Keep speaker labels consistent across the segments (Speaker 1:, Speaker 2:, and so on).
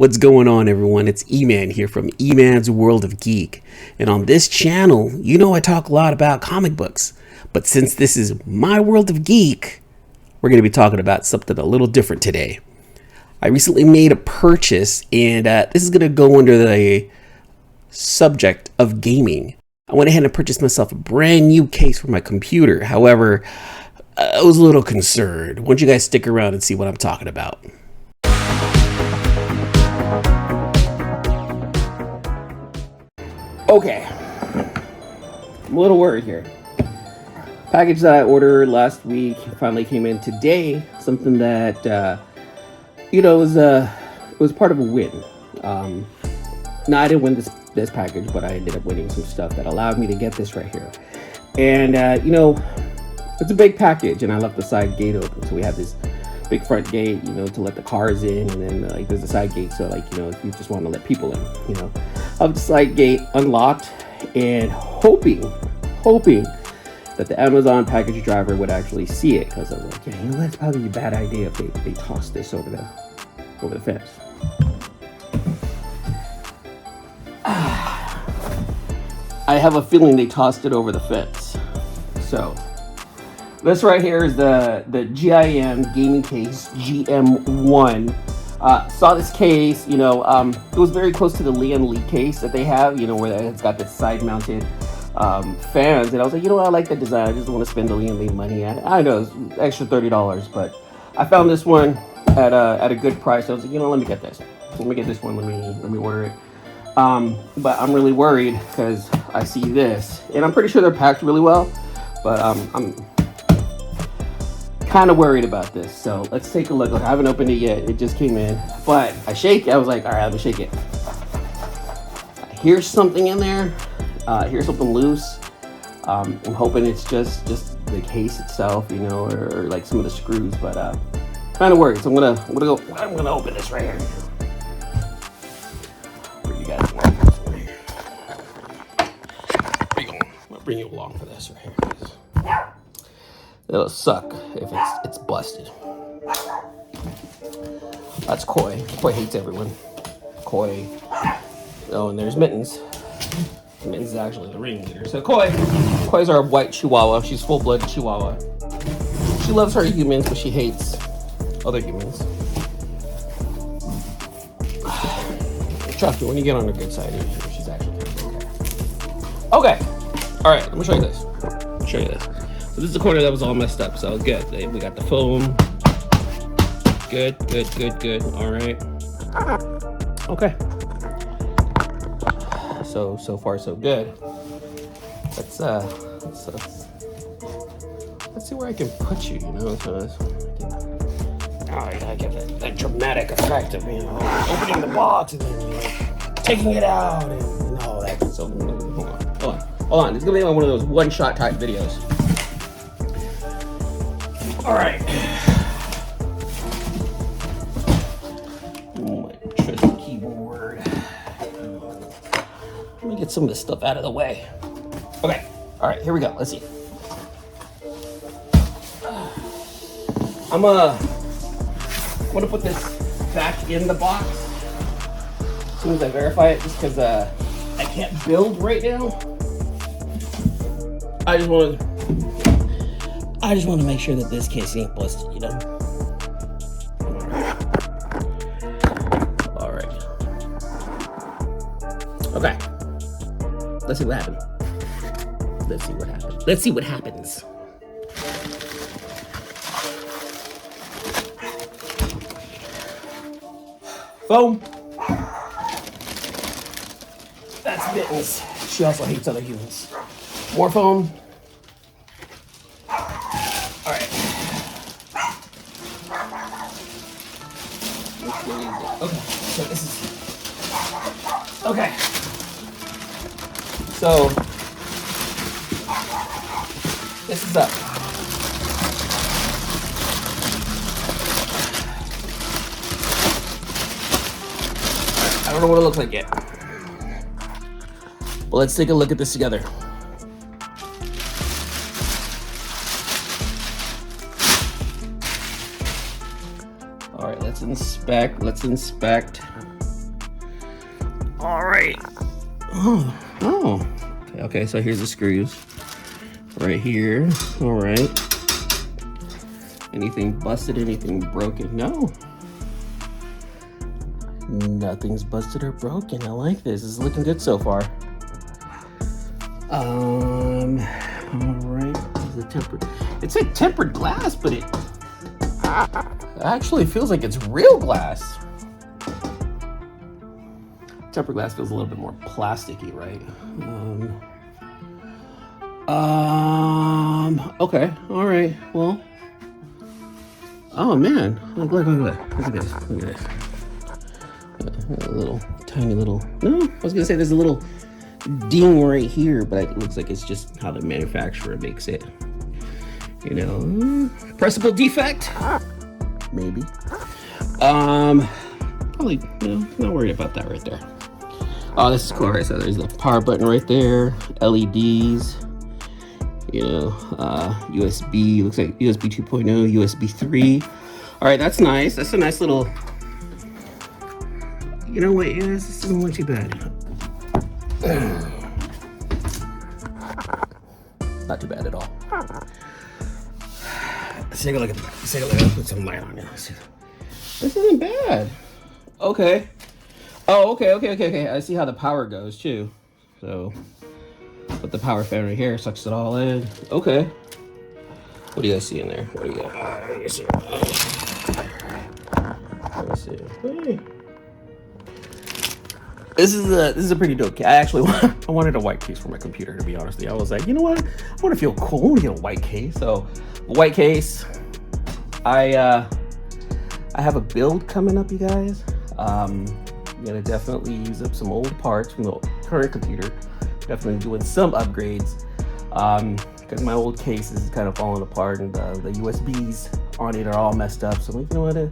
Speaker 1: What's going on, everyone? It's Eman here from Eman's World of Geek. And on this channel, you know I talk a lot about comic books. But since this is my world of geek, we're going to be talking about something a little different today. I recently made a purchase, and this is going to go under the subject of gaming. I went ahead and purchased myself a brand new case for my computer. However, I was a little concerned. Why don't you guys stick around and see what I'm talking about? Okay, I'm a little worried here. Package that I ordered last week finally came in today. Something that was part of a win. No, I didn't win this package, but I ended up winning some stuff that allowed me to get this right here. And it's a big package, and I left the side gate open, so we have this big front gate, to let the cars in, and then there's a side gate, so if you just want to let people in, of the side gate unlocked, and hoping that the Amazon package driver would actually see it, because I was like, that's probably a bad idea if they toss this over the fence. I have a feeling they tossed it over the fence. So this right here is the GIM gaming case GM1. Saw this case, it was very close to the Lian Li case that they have, where it's got the side-mounted fans, and I was like, I like that design. I just don't want to spend the Lian Li money. I know it's extra $30, but I found this one at a good price. I was like, let me get this. Let me get this one. Let me order it. But I'm really worried because I see this, and I'm pretty sure they're packed really well, but I'm kind of worried about this. So let's take a look. I haven't opened it yet. It just came in, but I shake it. I was like, all right, let me shake it. Here's something in there. Here's something loose. I'm hoping it's just the case itself, or like some of the screws, but kind of worried. So I'm gonna open this right here. For you guys. I'll bring you along for this right here. It'll suck if it's busted. That's Koi. Koi hates everyone. Koi. Oh, and there's Mittens. Mittens is actually the ringleader. So Koi's our white Chihuahua. She's full-blooded Chihuahua. She loves her humans, but she hates other humans. Trust me, when you get on her good side, she's actually okay. All right, let me show you this. So this is the corner that was all messed up, so good. We got the foam. Good. All right. Okay. So far so good. Let's see where I can put you. I gotta get that dramatic effect of opening the box and then taking it out and all that. So hold on. It's gonna be one of those one-shot type videos. All right. My trusty keyboard. Let me get some of this stuff out of the way. Okay. All right. Here we go. Let's see. I'm gonna put this back in the box as soon as I verify it, just because I can't build right now. I just want to make sure that this case ain't busted, All right. Okay. Let's see what happens. Foam. That's Mittens. She also hates other humans. More foam. All right. Okay. So this is. Okay. So this is up. I don't know what it looks like yet. Well, let's take a look at this together. All right, let's inspect. All right. Oh. Okay, so here's the screws right here. All right. Anything busted, anything broken? No. Nothing's busted or broken. I like this. This is looking good so far. All right. It's like tempered glass, but it actually feels like it's real glass. Tempered glass feels a little bit more plasticky, right? Okay. All right. Well. Oh man! Look at this! Look at this! A little, tiny little. No, I was gonna say there's a little ding right here, but it looks like it's just how the manufacturer makes it. You know, pressable defect, maybe. Probably, not worried about that right there. Oh, this is cool. Right, so there's the power button right there, LEDs. USB, looks like USB 2.0, USB 3. All right, that's nice. That's a nice little, you know what, this doesn't look too bad. Not too bad at all. Let's take a look at that. Let's take a look. Let's put some light on it. This isn't bad. Okay. Oh, okay. I see how the power goes too. So, put the power fan right here, sucks it all in. Okay. What do you guys see in there? What do you got? Let me see. Hey. This is a pretty dope case. I wanted a white case for my computer, to be honest with you. I was like, you know what? I want to feel cool. I want to get a white case. So, white case. I have a build coming up, you guys. I'm gonna definitely use up some old parts from the current computer. Definitely doing some upgrades because my old case is kind of falling apart and the USBs on it are all messed up. So I'm like, you know what?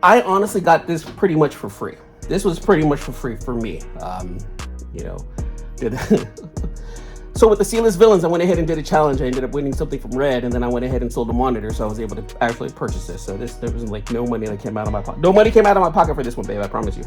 Speaker 1: I honestly got this pretty much for free. This was pretty much for free for me. So with the Sealess Villains, I went ahead and did a challenge. I ended up winning something from Red, and then I went ahead and sold a monitor, so I was able to actually purchase this. So there was like no money that came out of my pocket. No money came out of my pocket for this one, babe. I promise you.